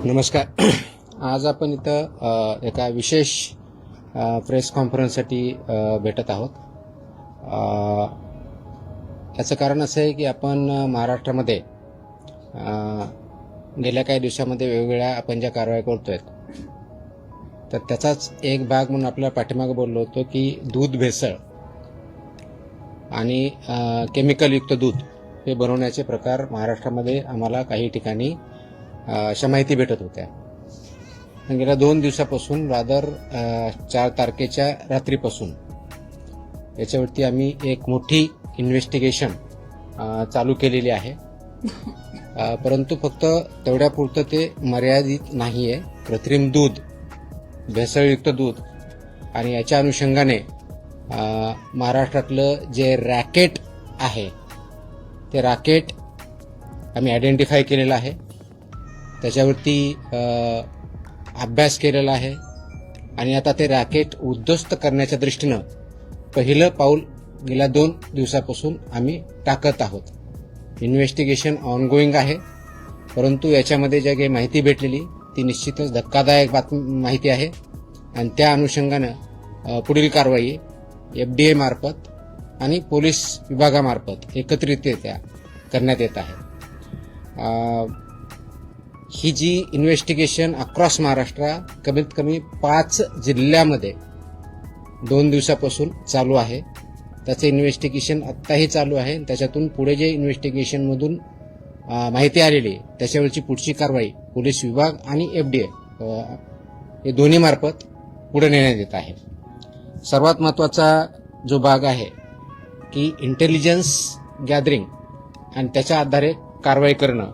नमस्कार. आज आपण इथं एका विशेष प्रेस कॉन्फरन्ससाठी भेटत आहोत. याचं कारण असं आहे की आपण महाराष्ट्रामध्ये गेल्या काही दिवसामध्ये वेगवेगळ्या आपण ज्या कारवाई करतोय, तर त्याचाच एक भाग म्हणून आपल्याला पाठीमागे बोललो होतो की दूध भेसळ आणि केमिकलयुक्त दूध हे बनवण्याचे प्रकार महाराष्ट्रामध्ये आम्हाला काही ठिकाणी अशा माहिती भेटत होत्या. गेल्या 2 दिवसापासून रादर 4 तारखेच्या रात्रीपासून याच्यावरती आम्ही एक मोठी इन्व्हेस्टिगेशन चालू केलेली आहे. परंतु फक्त तेवढ्यापुरतं ते मर्यादित नाही आहे. कृत्रिम दूध, भेसळयुक्त दूध आणि याच्या अनुषंगाने महाराष्ट्रातलं जे रॅकेट आहे ते रॅकेट आम्ही आयडेंटिफाय केलेलं आहे. त्याच्यावरती अभ्यास केलेला आहे आणि आता ते रॅकेट उद्ध्वस्त करण्याच्या दृष्टीनं पहिलं पाऊल गेल्या 2 दिवसापासून आम्ही टाकत आहोत. इन्व्हेस्टिगेशन ऑनगोईंग आहे, परंतु याच्यामध्ये ज्या काही माहिती भेटलेली ती निश्चितच धक्कादायक माहिती आहे आणि त्या अनुषंगानं पुढील कारवाई FDA मार्फत आणि पोलीस विभागामार्फत एकत्रितरित्या करण्यात येत आहे. ही जी इन्व्हेस्टिगेशन अक्रॉस महाराष्ट्र कमीत कमी 5 जिल्ह्यामध्ये 2 दिवसापासून चालू आहे. त्याचं इन्व्हेस्टिगेशन आत्ताही चालू आहे. त्याच्यातून पुढे जे इन्व्हेस्टिगेशनमधून माहिती आलेली त्याच्यावरची पुढची कारवाई पोलीस विभाग आणि FDA हे दोन्ही मार्फत पुढे नेण्यात येत आहे. सर्वात महत्त्वाचा जो भाग आहे की इंटेलिजन्स गॅदरिंग आणि त्याच्या आधारे कारवाई करणं.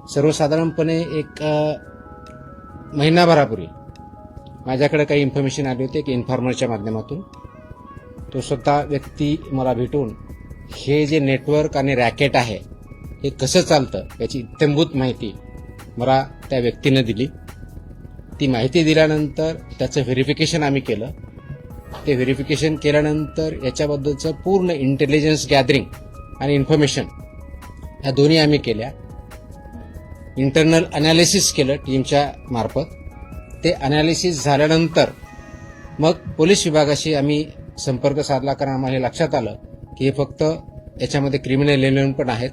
सर्वसाधारणपणे एक महिनाभरापूर्वी माझ्याकडे काही इन्फॉर्मेशन आली होती की इन्फॉर्मरच्या माध्यमातून तो स्वतः व्यक्ती मला भेटून हे जे नेटवर्क आणि रॅकेट आहे हे कसं चालतं याची इत्थंभूत माहिती मला त्या व्यक्तीनं दिली. ती माहिती दिल्यानंतर त्याचं व्हेरिफिकेशन आम्ही केलं. ते व्हेरिफिकेशन केल्यानंतर याच्याबद्दलचं पूर्ण इंटेलिजन्स गॅदरिंग आणि इन्फॉर्मेशन ह्या दोन्ही आम्ही केल्या. इंटरनल अनालिसिस केलं टीमच्या मार्फत. ते अनालिसिस झाल्यानंतर मग पोलीस विभागाशी आम्ही संपर्क साधला, कारण आम्हाला लक्षात आलं की हे फक्त याच्यामध्ये क्रिमिनल एलिमेंट पण आहेत.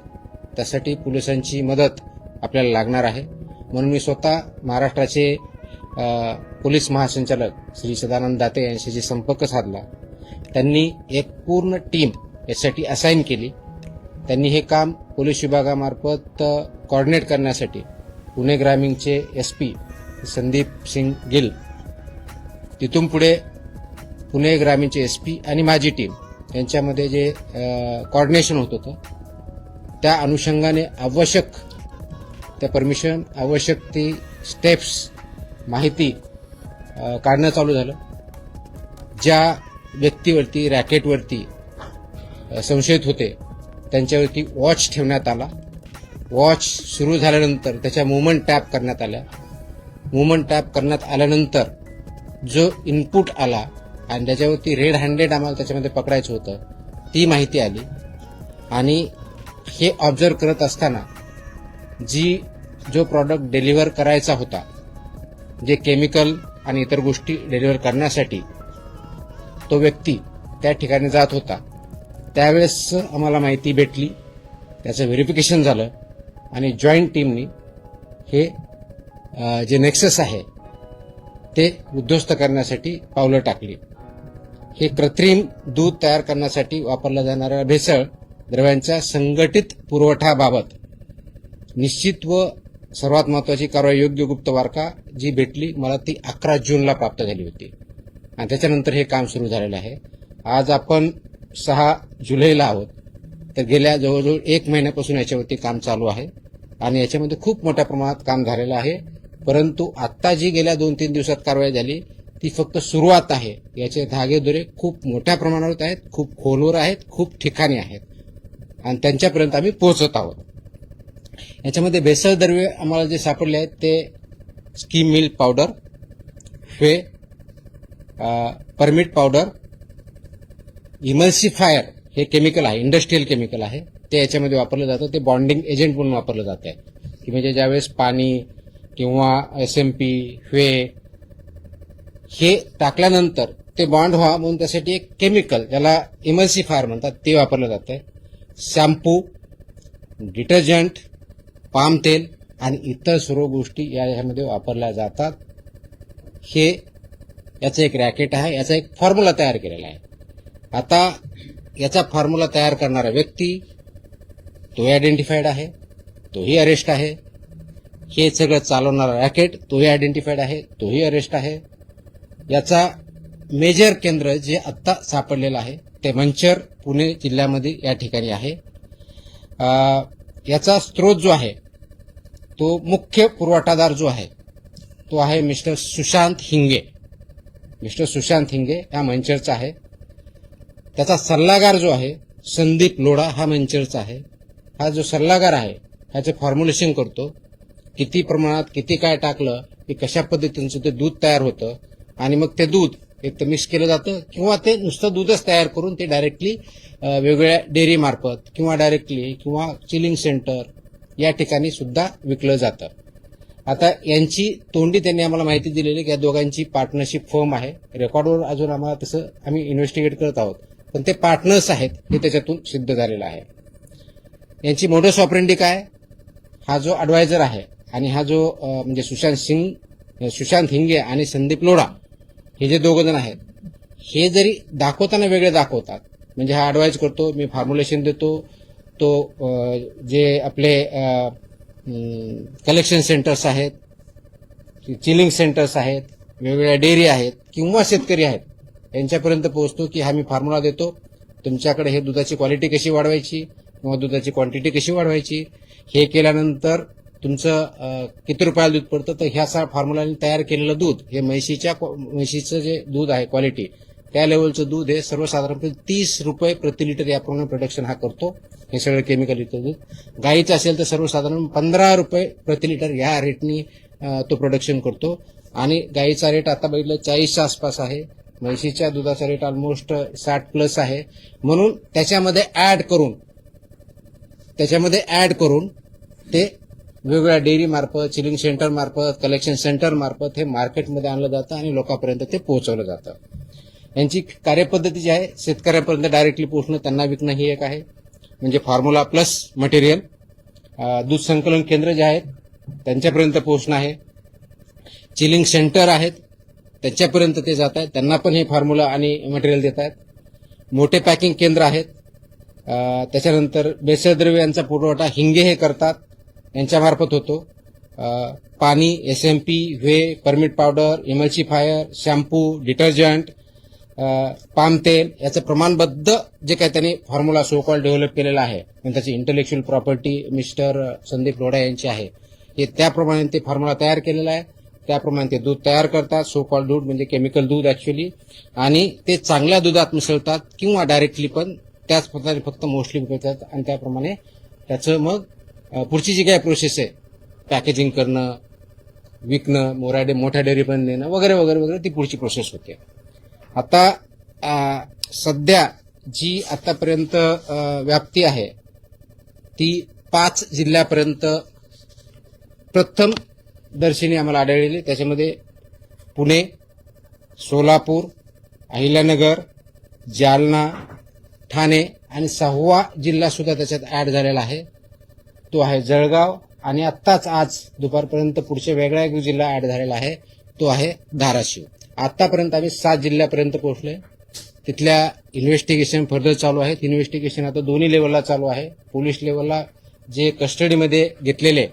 त्यासाठी पोलिसांची मदत आपल्याला लागणार आहे. म्हणून मी स्वतः महाराष्ट्राचे पोलीस महासंचालक श्री सदानंद दाते यांच्याशी संपर्क साधला. त्यांनी एक पूर्ण टीम यासाठी असाइन केली. त्यांनी हे काम पोलीस विभागामार्फत कोऑर्डिनेट करण्यासाठी पुणे ग्रामीणचे SP संदीप सिंग गिल, तिथून पुढे पुणे ग्रामीणचे SP आणि माझी टीम यांच्यामध्ये जे कोऑर्डिनेशन होत होतं त्या अनुषंगाने आवश्यक त्या परमिशन, आवश्यक ती स्टेप्स, माहिती काढणं चालू झालं. ज्या व्यक्तीवरती, रॅकेटवरती संशयित होते त्यांच्यावरती वॉच ठेवण्यात आला. वॉच सुरू झाल्यानंतर त्याच्या मूवमेंट टॅप करण्यात आल्या. मूवमेंट टॅप करण्यात आल्यानंतर जो इनपुट आला आणि त्याच्यावरती रेड हँडेड आम्हाला त्याच्यामध्ये पकडायचं होतं ती माहिती आली. आणि हे ऑब्झर्व करत असताना जो प्रॉडक्ट डिलिव्हर करायचा होता, जे केमिकल आणि इतर गोष्टी डिलिव्हर करण्यासाठी तो व्यक्ती त्या ठिकाणी जात होता, त्यावेळेस आम्हाला माहिती भेटली. त्याचं व्हेरिफिकेशन झालं आणि जॉईंट टीमनी हे जे नेक्सस आहे ते उद्ध्वस्त करण्यासाठी पावलं टाकली. हे कृत्रिम दूध तयार करण्यासाठी वापरल्या जाणाऱ्या भेसळ द्रव्यांच्या संघटित पुरवठ्याबाबत निश्चित व सर्वात महत्त्वाची कारवाई योग्य गुप्त वार्ता जी भेटली मला ती 11 जूनला प्राप्त झाली होती आणि त्याच्यानंतर हे काम सुरू झालेलं आहे. आज आपण 6 जुलैला आहोत. तर गेल्या जवळजवळ 1 महिन्यापासून याच्यावरती काम चालू आहे आणि याच्यामध्ये खूप मोठ्या प्रमाणात काम झालेलं आहे. परंतु आत्ता जी गेल्या 2-3 दिवसात कारवाई झाली ती फक्त सुरुवात आहे. याचे धागेदोरे खूप मोठ्या प्रमाणावर आहेत, खूप खोलवर आहेत, खूप ठिकाणी आहेत आणि त्यांच्यापर्यंत आम्ही पोहोचत आहोत. याच्यामध्ये भेसळ द्रव्ये आम्हाला जे सापडले आहेत ते scheme milk powder, permit powder, emulsifier हे केमिकल आहे, इंडस्ट्रियल केमिकल आहे, ते याच्यामध्ये वापरलं जातं. ते बॉन्डिंग एजंट म्हणून वापरलं जात आहे की म्हणजे ज्यावेळेस पाणी किंवा SMP, वे हे टाकल्यानंतर ते बॉन्ड व्हा म्हणून त्यासाठी एक केमिकल ज्याला इमल्सिफायर म्हणतात ते वापरलं जातं. शॅम्पू, डिटर्जंट, पाम तेल आणि इतर सर्व गोष्टी यामध्ये वापरल्या जातात. हे याचं एक रॅकेट आहे, याचा एक फॉर्म्युला तयार केलेला आहे. आता याचा फॉर्म्युला तयार करणारा व्यक्ती तोही आयडेंटिफाईड आहे, तोही अरेस्ट आहे. हे सगळं चालवणारा रॅकेट तोही आयडेंटिफाईड आहे, तोही अरेस्ट आहे. याचा मेजर केंद्र जे आत्ता सापडलेलं आहे ते मंचर पुणे जिल्ह्यामध्ये या ठिकाणी आहे. याचा स्रोत जो आहे तो मुख्य पुरवठादार जो आहे तो आहे मिस्टर सुशांत हिंगे. मिस्टर सुशांत हिंगे हा मंचरचा आहे. त्याचा सल्लागार जो आहे संदीप लोढा हा मंचरचा आहे. हा जो सल्लागार आहे ह्याचे फॉर्म्युलेशन करतो, किती प्रमाणात किती काय टाकलं की कशा पद्धतीचं ते दूध तयार होतं आणि मग ते दूध एक तर मिक्स केलं जातं किंवा ते नुसतं दूधच तयार करून ते डायरेक्टली वेगवेगळ्या डेअरी मार्फत किंवा डायरेक्टली किंवा चिलिंग सेंटर या ठिकाणी सुद्धा विकलं जातं. आता यांची तोंडी त्यांनी आम्हाला माहिती दिलेली की या दोघांची पार्टनरशिप फर्म आहे. रेकॉर्डवर अजून आम्हाला तसं आम्ही इन्व्हेस्टिगेट करत आहोत, पण ते पार्टनर्स आहेत हे त्याच्यातून सिद्ध झालेलं आहे. यांची मोडस ऑपरेंडी काय, हा जो ॲडवायझर आहे आणि हा जो म्हणजे सुशांत हिंगे आणि संदीप लोढा हे जे दोघं जण आहेत हे जरी दाखवताना वेगळे दाखवतात. म्हणजे हा ॲडवाइज करतो, मी फॉर्म्युलेशन देतो, तो जे आपले कलेक्शन सेंटर्स आहेत, चिलिंग सेंटर्स आहेत, वेगवेगळ्या डेअरी आहेत किंवा शेतकरी आहेत यांच्यापर्यंत पोहोचतो की हा मी फॉर्म्युला देतो, तुमच्याकडे हे दुधाची क्वालिटी कशी वाढवायची किंवा दुधाची क्वांटिटी कशी वाढवायची, हे केल्यानंतर तुमचं किती रुपयाला दूध पडतं. तर ह्या फॉर्म्युलाने तयार केलेलं दूध हे म्हशीचं जे दूध आहे क्वालिटी त्या लेवलचं दूध हे सर्वसाधारणपणे 30 रुपये प्रति लिटर याप्रमाणे प्रोडक्शन हा करतो. हे सगळं केमिकल युक्त दूध. गाईचं असेल तर सर्वसाधारण 15 रुपये प्रति लिटर या रेटनी तो प्रोडक्शन करतो आणि गाईचा रेट आता बघितलं 40च्या आसपास आहे. म्हशीच्या दुधाचा रेट ऑलमोस्ट 60+ आहे. म्हणून त्याच्यामध्ये ऍड करून ते वेगवेगळ्या डेअरी मार्फत, चिलिंग सेंटर मार्फत, कलेक्शन सेंटर मार्फत हे मार्केटमध्ये आणलं जातं आणि लोकांपर्यंत ते पोहोचवलं जातं. यांची कार्यपद्धती जी आहे शेतकऱ्यापर्यंत डायरेक्टली पोहोचणं, त्यांना विकणं ही एक आहे. म्हणजे फॉर्म्युला प्लस मटेरियल. दूध संकलन केंद्र जे आहेत त्यांच्यापर्यंत पोहोचणं आहे. चिलिंग सेंटर आहेत त्याच्यापर्यंत ते जात आहेत, त्यांना पण हे फॉर्म्युला आणि मटेरियल देत आहेत. मोठे पॅकिंग केंद्र आहेत. त्याच्यानंतर भेसळद्रव्य यांचा पुरवठा हिंगे हे करतात, यांच्यामार्फत होतो. पाणी, SMP, whey, permeate powder, emulsifier, shampoo, detergent, palm तेल याचं प्रमाणबद्ध जे काही त्यांनी फॉर्म्युला सो कॉल डेव्हलप केलेला आहे पण त्याची intellectual property mister Sandeep Lodha यांची आहे. हे त्याप्रमाणे ते फॉर्म्युला तयार केलेला आहे. त्याप्रमाणे ते दूध तयार करतात, सो कॉल दूध म्हणजे केमिकल दूध ऍक्च्युअली, आणि ते चांगल्या दुधात मिसळतात किंवा डायरेक्टली पण त्याच प्रकारे फक्त मोस्टली विकतात आणि त्याप्रमाणे त्याचं मग पुढची जी काही प्रोसेस आहे पॅकेजिंग करणं, विकणं, मोठ्या डेअरीपर्यंत नेणं वगैरे वगैरे वगैरे ती पुढची प्रोसेस होते. आता सध्या जी आतापर्यंत व्याप्ती आहे ती 5 जिल्ह्यापर्यंत प्रथम दर्शनी आम्हाला आढळलेली. त्याच्यामध्ये पुणे, सोलापूर, अहिल्यानगर, जालना, ठाणे आणि 6वा जिल्हा सुद्धा त्याच्यात ऍड झालेला आहे. तो आहे जळगाव. आणि आत्ताच आज दुपारपर्यंत पुढच्या वेगळा एक जिल्हा ऍड झालेला आहे, तो आहे धाराशिव. आतापर्यंत आम्ही 7 जिल्ह्यापर्यंत पोहोचलोय. तिथल्या इन्व्हेस्टिगेशन फर्दर चालू आहेत. इन्व्हेस्टिगेशन आता दोन्ही लेवलला चालू आहे. पोलीस लेवलला जे कस्टडीमध्ये घेतलेले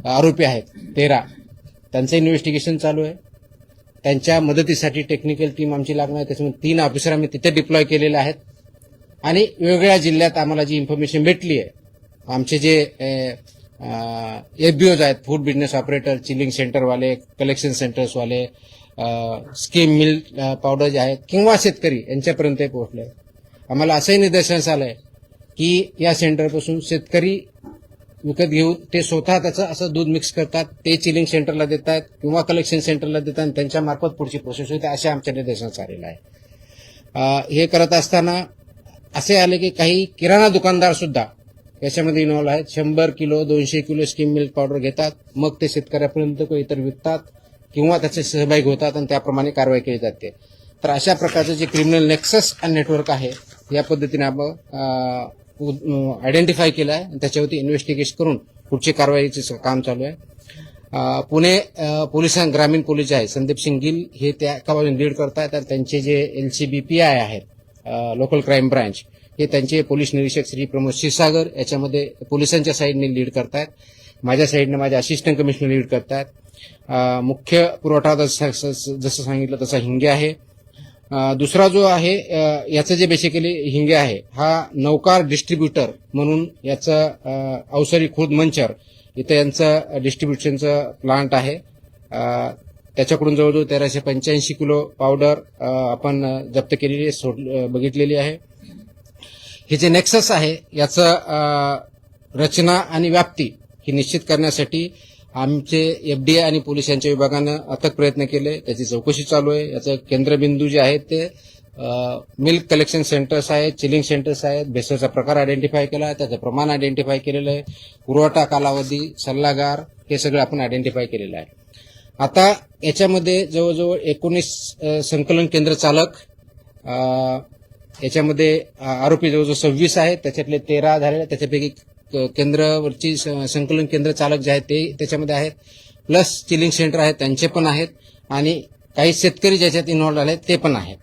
आरोपी आहेत 13 त्यांचं इन्व्हेस्टिगेशन चालू आहे. त्यांच्या मदतीसाठी टेक्निकल टीम आमची लागणार आहे. त्याच्यामुळे 3 ऑफिसर आम्ही तिथे डिप्लॉय केलेले आहेत. आणि वेगवेगळ्या जिल्ह्यात आम्हाला जी इन्फॉर्मेशन भेटली आहे, आमचे जे FBOs आहेत, फूड बिझनेस ऑपरेटर, चिलिंग सेंटरवाले, कलेक्शन सेंटर्सवाले, स्कीम मिल्क पावडर जे आहेत किंवा शेतकरी यांच्यापर्यंत पोहोचले. आम्हाला असंही निदर्शनास आलंय की या सेंटरपासून शेतकरी विकत घेऊन ते स्वतः त्याचं असं दूध मिक्स करतात, ते चिलिंग सेंटरला देतात किंवा कलेक्शन सेंटरला देतात आणि त्यांच्या मार्फत पुढची प्रोसेस होते, अशा आमच्या निदर्शनास आलेलं आहे. हे करत असताना असे आले की काही किराणा दुकानदार सुद्धा याच्यामध्ये इन्व्हॉल्व आहेत. 100 kilo 200 kilo skim milk powder घेतात, मग ते शेतकऱ्यापर्यंत इतर विकतात किंवा त्याचे सहभागी होतात आणि त्याप्रमाणे कारवाई केली जाते. तर अशा प्रकारचं जे क्रिमिनल नेक्सस आणि नेटवर्क आहे या पद्धतीने आपण आयडेंटिफाय केलं आहे आणि त्याच्यावरती इन्व्हेस्टिगेशन करून पुढची कारवाईचे काम चालू आहे. पुणे ग्रामीण पोलीस जे आहे संदीप सिंग गिल हे त्या कामावर लीड करतात आणि त्यांचे जे LCBPI आहेत लोकल क्राईम ब्रांच हे त्यांचे पोलीस निरीक्षक श्री प्रमोद क्षीरसागर याच्यामध्ये पोलिसांच्या साईडने लीड करतात. माझ्या साईडने माझे असिस्टंट कमिशनर लीड करतात. मुख्य पुरवठादार जसं सांगितलं तसा हिंगे आहे. दुसरा जो आहे याचं जे बेसिकली हिंगे आहे हा नौकार डिस्ट्रीब्युटर म्हणून याचं अवसरी खुर्द मंचर इथं यांचं डिस्ट्रीब्युशनचं प्लांट आहे. त्याच्याकडून जवळजवळ 1385 किलो पावडर आपण जप्त केलेली बघितलेली आहे. हे जे नेक्सस आहे याचं रचना आणि व्याप्ती ही निश्चित करण्यासाठी आमचे FBI आणि पोलीस यांच्या विभागानं अथक प्रयत्न केले. त्याची चौकशी चालू आहे. याचं केंद्रबिंदू जे आहेत ते मिल्क कलेक्शन सेंटर्स आहेत, चिलिंग सेंटर्स आहेत. भेसळचा प्रकार आयडेंटिफाय केला आहे, त्याचं प्रमाण आयडेंटिफाय केलेलं आहे, पुरवठा कालावधी, सल्लागार हे सगळं आपण आयडेंटिफाय केलेलं आहे. आता याच्यामध्ये जवळजवळ 19 संकलन केंद्र चालक, याच्यामध्ये आरोपी जवळजवळ 26 आहेत, त्याच्यातले 13 झालेले. त्याच्यापैकी केंद्रावरची संकलन केंद्र चालक जे आहेत ते त्याच्यामध्ये आहेत, प्लस चिलिंग सेंटर आहेत त्यांचे पण आहेत आणि काही शेतकरी ज्याच्यात इन्व्हॉल्व झाले ते पण आहेत.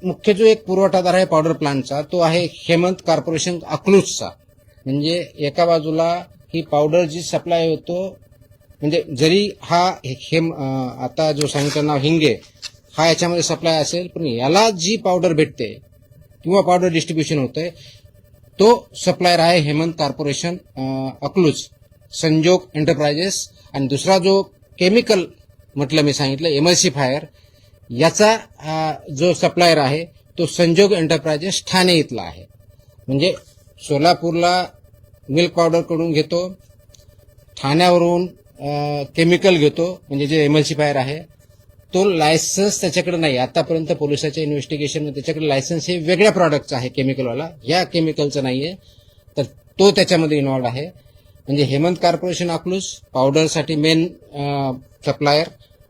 मुख्य जो एक पुरवठादार आहे पावडर प्लांटचा तो आहे हेमंत कॉर्पोरेशन अकलूजचा. म्हणजे एका बाजूला ही पावडर जी सप्लाय होतो, म्हणजे जरी हा आता जो सांगितलं नाव हिंगे हा याच्यामध्ये सप्लाय असेल, पण याला जी पावडर भेटते किंवा पावडर डिस्ट्रीब्युशन होतंय तो सप्लायर आहे हेमंत कॉर्पोरेशन अकलूज, संजोग एंटरप्राइजेस. आणि दुसरा जो केमिकल म्हटलं मी सांगितलं एमल्सिफायर, याचा जो सप्लायर आहे तो संजोग एंटरप्राइजेस ठाणे इथला आहे. म्हणजे सोलापूरला मिल्क पावडर कडून घेतो, ठाण्यावरून केमिकल घेतो म्हणजे जे एमल्सिफायर आहे तो लायसन्स त्याच्याकडे नाही. आतापर्यंत पोलिसाच्या इन्व्हेस्टिगेशनमध्ये त्याच्याकडे लायसन्स हे वेगळ्या प्रॉडक्टचा आहे केमिकलवाला, या केमिकलचं नाहीये, तर तो त्याच्यामध्ये इन्व्हॉल्व आहे. म्हणजे हेमंत कॉर्पोरेशन अकलूज पावडरसाठी मेन सप्लायर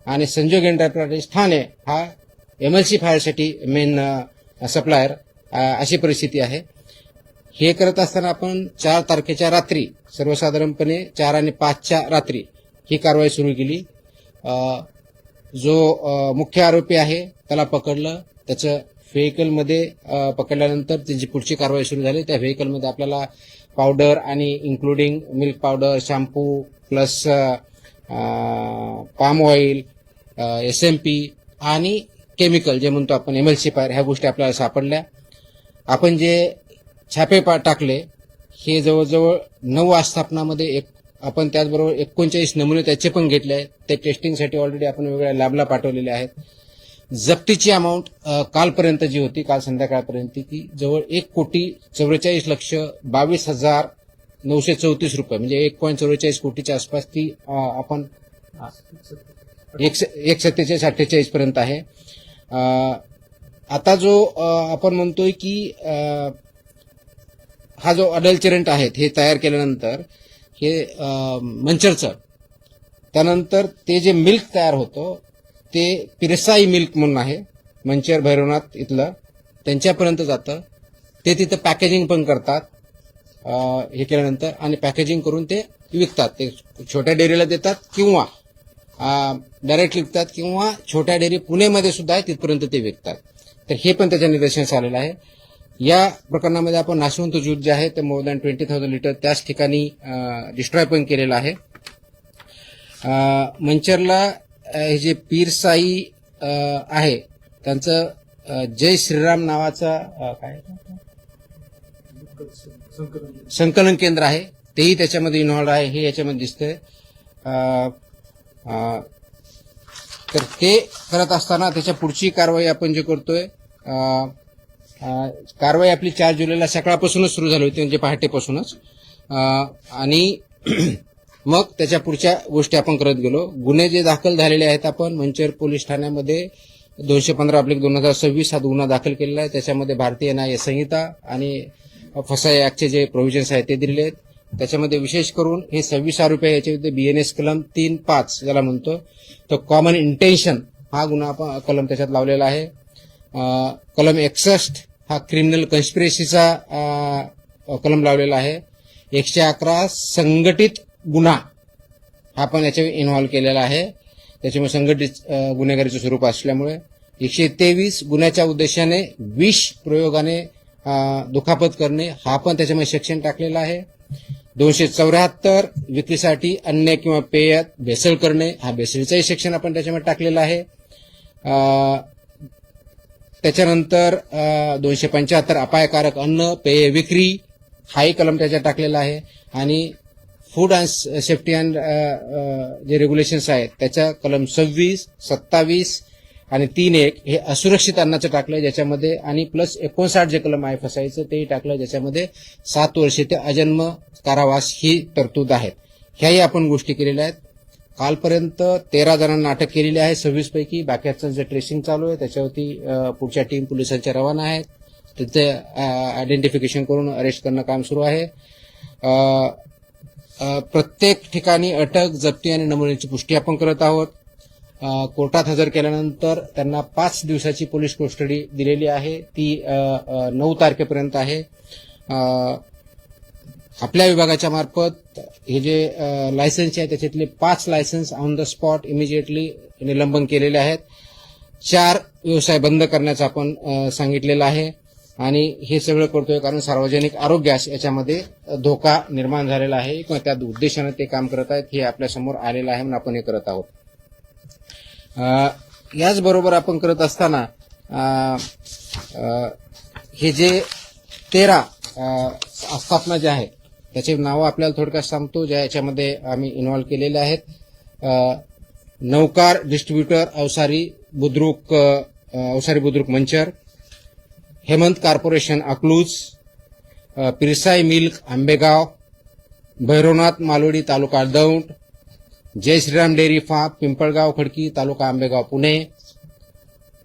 आणि संजोग एंटरप्राइजेस ठाणे हा एमल्सिफायरसाठी मेन सप्लायर, अशी परिस्थिती आहे. हे करत असताना आपण 4 तारखेच्या रात्री सर्वसाधारणपणे 4 आणि 5च्या रात्री ही कारवाई सुरू केली. जो मुख्य आरोपी आहे त्याला पकडलं, त्याचं व्हेकलमध्ये पकडल्यानंतर त्याची पुढची कारवाई सुरू झाली. त्या व्हेकलमध्ये आपल्याला पावडर आणि including milk powder, shampoo plus palm oil, SMP आणि केमिकल जे म्हणतो आपण एमल्सिफायर, ह्या गोष्टी आपल्याला सापडल्या. आपण जे छापे टाकले हे जवळजवळ 9 आस्थापनामध्ये आपण त्याचबरोबर 39 नमुने त्याचे पण घेतले आहेत. ते टेस्टिंगसाठी ऑलरेडी आपण वेगवेगळ्या लॅबला पाठवलेले आहेत. जप्तीची अमाऊंट कालपर्यंत जी होती, काल संध्याकाळपर्यंत ती जवळ 1,44,22,934 रुपये, म्हणजे 1.44 कोटीच्या आसपास ती आपण 1.47-48 पर्यंत आहे. आता जो आपण म्हणतोय की हा जो अडल्चरंट आहेत हे तयार केल्यानंतर हे मंचरचं, त्यानंतर ते जे मिल्क तयार होतं ते पिरसाई मिल्क म्हणून आहे मंचर भैरवनाथ इथलं, त्यांच्यापर्यंत जातं. ते तिथं पॅकेजिंग पण करतात हे केल्यानंतर, आणि पॅकेजिंग करून ते विकतात. ते छोट्या डेअरीला देतात किंवा डायरेक्ट विकतात, किंवा छोट्या डेअरी पुणेमध्ये सुद्धा आहे तिथपर्यंत ते विकतात. तर हे पण त्याच्या निदर्शनास आलेलं आहे. या प्रकरणामध्ये आपण नाशवंत ज्यूस जे आहे ते मोर दॅन 20,000 लिटर त्याच ठिकाणी डिस्ट्रॉय पण केलेलं आहे. मंचरला हे जे पीरसाई आहे त्यांचं जय श्रीराम नावाचा काय संकलन केंद्र आहे, तेही त्याच्यामध्ये इन्व्हॉल्व आहे, हे याच्यामध्ये दिसतंय. तर ते करत असताना त्याच्या पुढची कारवाई आपण जे करतोय, कारवाई आपली 4 जुलैला सकाळपासूनच सुरू झाली होती, म्हणजे पहाटेपासूनच. आणि मग त्याच्या पुढच्या गोष्टी आपण करत गेलो. गुन्हे जे दाखल झालेले आहेत, आपण मंचर पोलीस ठाण्यामध्ये 215/2026 हा गुन्हा दाखल केलेला आहे. त्याच्यामध्ये भारतीय न्याय संहिता आणि फसाई ऍक्टचे जे प्रोव्हिजन्स आहेत ते दिलेले आहेत. त्याच्यामध्ये विशेष करून हे 26 आरोपी आहे. याच्यामध्ये BNS कलम 3(5) ज्याला म्हणतो तो कॉमन इंटेन्शन हा गुन्हा कलम त्याच्यात लावलेला आहे. कलम 61 हा क्रिमिनल कन्स्पिरेसीचा कलम लावलेला आहे. 111 संघटित गुन्हा हा पण याच्या इन्व्हॉल्व्ह केलेला आहे. त्याच्यामुळे संघटित गुन्हेगारीचं स्वरूप असल्यामुळे 123 गुन्ह्याच्या उद्देशाने विष प्रयोगाने दुखापत करणे हा पण त्याच्यामध्ये सेक्शन टाकलेला आहे. 274 विक्रीसाठी अन्न किंवा पेय भेसळ करणे हा भेसळीचाही सेक्शन आपण त्याच्यामध्ये टाकलेला आहे. त्याच्यानंतर 275 अपायकारक अन्न पेय विक्री हाही कलम त्याच्यात टाकलेला आहे. आणि फूड अँड सेफ्टी अँड जे रेग्युलेशन्स आहेत त्याच्या कलम 26, 27 आणि 3(1) हे असुरक्षित अन्नाचं टाकलं ज्याच्यामध्ये, आणि प्लस 59 जे कलम आहे फसाईचं तेही टाकलं ज्याच्यामध्ये 7 वर्षे ते अजन्म कारावास ही तरतूद आहेत. ह्याही आपण गोष्टी केलेल्या आहेत. कालपर्यंत 13 जणांना अटक केलेली आहे 26 पैकी. बाकीचं जे ट्रेसिंग चालू आहे त्याच्यावरती पुढच्या टीम पोलिसांच्या रवाना आहेत. तिथे आयडेंटिफिकेशन करून अरेस्ट करणं काम सुरू आहे. प्रत्येक ठिकाणी अटक, जप्ती आणि नमुन्याची पुष्टी आपण करत आहोत. कोर्टात हजर केल्यानंतर त्यांना 5 दिवसाची पोलीस कस्टडी दिलेली आहे. ती 9 तारखेपर्यंत आहे. आपल्या विभागाच्या मार्फत हे जे लायसन्स आहे त्याच्यातले 5 licence on the spot immediately निलंबन केलेले आहेत. 4 व्यवसाय बंद करण्याचं आपण सांगितलेलं आहे. आणि हे सगळं करतोय कारण सार्वजनिक आरोग्यास याच्यामध्ये धोका निर्माण झालेला आहे किंवा त्या उद्देशाने ते काम करत आहेत हे आपल्यासमोर आलेलं आहे म्हणून आपण हे करत आहोत. याचबरोबर आपण करत असताना हे जे 13 आस्थापना जे आहे त्याचे नावं आपल्याला थोडक्यात सांगतो ज्या याच्यामध्ये आम्ही इन्व्हॉल्व केलेले आहेत. Naukar distributor Avsari Budruk Manchar, Hemant corporation Akluj, Pirsai milk Ambegaon, Bhairavnath Malodi taluka Daund, Jai Shriram dairy farm Pimpalgaon Khadki taluka Ambegaon Pune,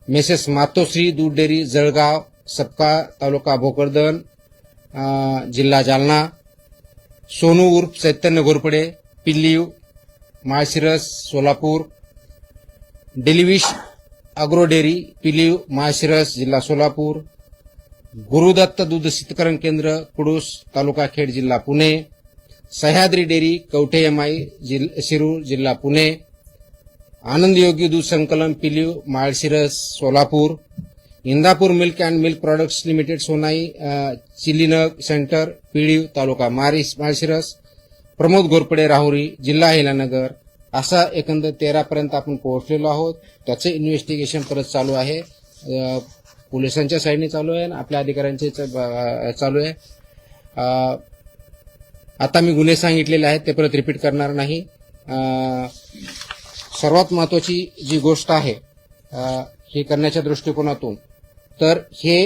messrs Matoshri दूध डेअरी जळगाव सपका तालुका भोकरदन जिल्हा जालना, सोनू उर्फ चैतन्य घोरपडे पिल्लीव माळशिरस सोलापूर, डेलिविश अग्रो डेअरी पिलीव माळशिरस जिल्हा सोलापूर, गुरुदत्त दूध शीतकरण केंद्र कुडूस तालुका खेड जिल्हा पुणे, सह्याद्री डेअरी कवठे एमआय शिरूर जिल्हा पुणे, आनंद योगी दूध संकलन Piliv Malshiras Solapur, Indapur milk and milk products limited Sonai chilling centre Piliv taluka Malshiras, Pramod Ghorpade Rahuri जिल्हा हिलानगर. असा एकंदर 13 पर्यंत आपण पोहोचलेलो आहोत. त्याचे इन्व्हेस्टिगेशन परत चालू आहे. पोलिसांच्या साईडने चालू आहे आणि आपल्या अधिकाऱ्यांचे चालू आहे. आता मी गुन्हे सांगितलेले आहेत ते परत रिपीट करणार नाही. सर्वात महत्वाची जी गोष्ट आहे हे करण्याच्या दृष्टिकोनातून तर हे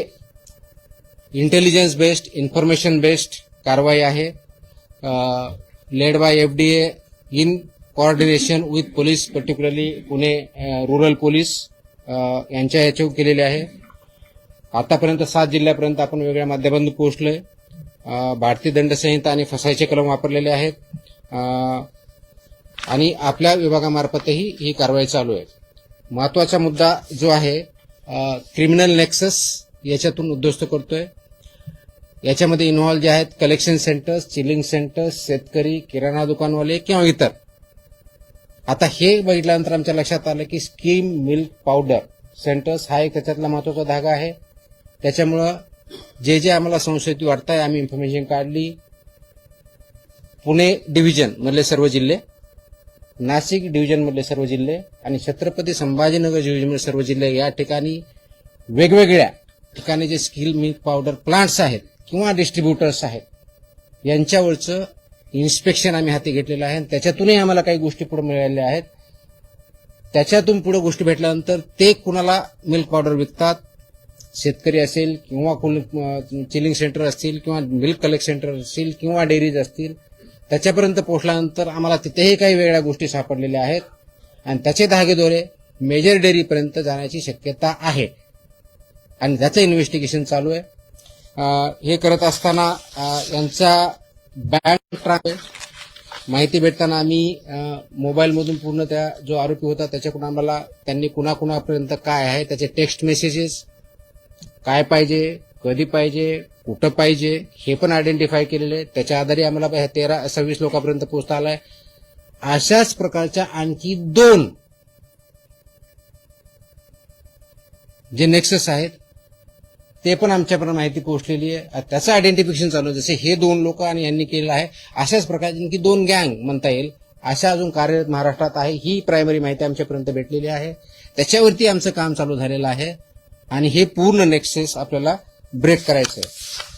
इंटेलिजन्स बेस्ड इन्फॉर्मेशन बेस्ड कारवाई आहे. Led by FDA in coordination with police particularly Pune rural police यांच्या याच्यावर केलेले आहे. आतापर्यंत 7 जिल्ह्यापर्यंत आपण वेगळ्या माध्यमातून पोहोचलोय. भारतीय दंडसंहिता आणि फसाईचे कलम वापरलेले आहेत आणि आपल्या विभागामार्फतही ही कारवाई चालू आहे. महत्वाचा मुद्दा जो आहे क्रिमिनल नेक्सस याच्यातून उद्ध्वस्त करतोय. याच्यामध्ये इन्व्हॉल्व जे आहेत कलेक्शन सेंटर्स, चिलिंग सेंटर्स, शेतकरी, किराणा दुकानवाले किंवा इतर. आता हे बघितल्यानंतर आमच्या लक्षात आलं की स्कीम मिल्क पावडर सेंटर्स हा एक त्याच्यातला महत्वाचा धागा आहे. त्याच्यामुळं जे आम्हाला संशयित वाटतंय आम्ही इन्फॉर्मेशन काढली. पुणे डिव्हिजन मधले सर्व जिल्हे, नाशिक डिव्हिजन मधले सर्व जिल्हे आणि छत्रपती संभाजीनगर डिव्हिजन मधले सर्व जिल्हे या ठिकाणी वेगवेगळ्या ठिकाणी जे स्किल मिल्क पावडर प्लांट्स आहेत किंवा डिस्ट्रीब्युटर्स आहेत यांच्यावरचं इन्स्पेक्शन आम्ही हाती घेतलेलं आहे. त्याच्यातूनही आम्हाला काही गोष्टी पुढे मिळालेल्या आहेत. त्याच्यातून पुढे गोष्टी भेटल्यानंतर ते कुणाला मिल्क पावडर विकतात, शेतकरी असेल किंवा चिलिंग सेंटर असतील किंवा मिल्क कलेक्ट सेंटर असतील किंवा डेअरीज असतील, त्याच्यापर्यंत पोहोचल्यानंतर आम्हाला तिथेही काही वेगळ्या गोष्टी सापडलेल्या आहेत आणि त्याचे धागेदोरे मेजर डेअरीपर्यंत जाण्याची शक्यता आहे आणि त्याचं इन्व्हेस्टिगेशन चालू आहे. हे करत असताना यांचा बँक ट्रान्सफर माहिती भेटताना आम्ही मोबाईलमधून पूर्ण त्या जो आरोपी होता त्याच्याकडून आम्हाला त्यांनी कुणाकुणापर्यंत काय आहे त्याचे टेक्स्ट मेसेजेस काय पाहिजे कधी पाहिजे कुठं पाहिजे हे पण आयडेंटिफाय केलेले. त्याच्या आधारे आम्हाला 13-26 लोकांपर्यंत पोहोचता आलाय. अशाच प्रकारच्या आणखी 2 जे नेक्सस आहेत ते पण आमच्यापर्यंत माहिती पोहोचलेली आहे. त्याचं आयडेंटिफिकेशन चालू आहे. जसे हे 2 लोक आणि यांनी केलेलं आहे अशाच प्रकारची आणखी 2 गँग म्हणता येईल अशा अजून कार्यरत महाराष्ट्रात आहे. ही प्रायमरी माहिती आमच्यापर्यंत भेटलेली आहे. त्याच्यावरती आमचं काम चालू झालेलं आहे आणि हे पूर्ण नेक्सस आपल्याला ब्रेक करायचं आहे.